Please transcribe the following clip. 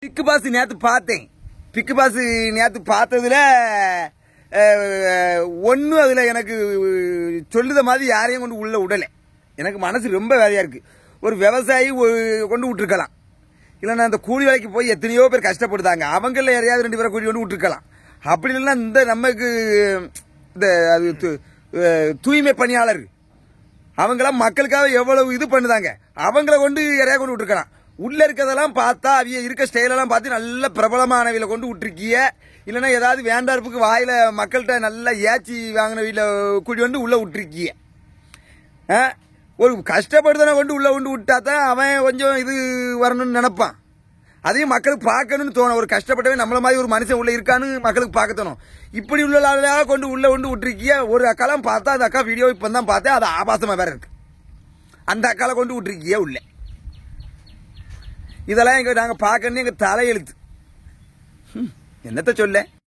பிக்கு பாஸ் நேத்து பார்த்தேன். பிக்கு பாஸ் நேத்து பார்த்ததுல ஒன்னும் அதுல எனக்கு சொல்லுத மாதிரி யாரையும் கொண்டு உள்ள விடலை. எனக்கு மனசு ரொம்ப வேலையா இருக்கு. ஒரு விவசாயி கொண்டு விட்டுருக்கலாம், இல்லைன்னா அந்த கூலி வேலைக்கு போய் எத்தனையோ பேர் கஷ்டப்படுதாங்க, அவங்கள யாரையாவது 2 பேரை கூலி கொண்டு விட்டுருக்கலாம். அப்படி இல்லைன்னா இந்த நமக்கு இந்த தூய்மை பணியாளர் அவங்களாம் மக்களுக்காக எவ்வளவு இது பண்ணுதாங்க, அவங்கள கொண்டு யாரையா கொண்டு விட்டுருக்கலாம். உள்ள இருக்கிறதெல்லாம் பார்த்தா அவிய இருக்க ஸ்டைலெல்லாம் பார்த்து நல்ல பிரபலமானவில கொண்டு விட்டுருக்கிய, இல்லைன்னா ஏதாவது வேண்டாருப்புக்கு வாயில மக்கள்கிட்ட நல்லா ஏச்சி வாங்கின வீட்டில் கூட்டி வந்து உள்ள விட்டுருக்கிய. ஒரு கஷ்டப்படுதனை கொண்டு உள்ள கொண்டு விட்டா தான் அவன் கொஞ்சம் இது வரணும்னு நினைப்பான். அதையும் மக்களுக்கு பார்க்கணும்னு தோணும். ஒரு கஷ்டப்பட்டவன் நம்மள மாதிரி ஒரு மனுஷன் உள்ள இருக்கான்னு மக்களுக்கு பார்க்க தோணும். இப்படி உள்ள கொண்டு விட்டுருக்கிய. ஒரு அக்காலாம் பார்த்தா அந்த அக்கா வீடியோ இப்போ தான் பார்த்தேன், அது ஆபாசமா வேற இருக்கு. அந்த அக்காலை கொண்டு விட்டுருக்கிய உள்ள. இதெல்லாம் நாங்க பார்க்கணும் எங்க தலையெழுத்து. என்னத்த சொல்ல.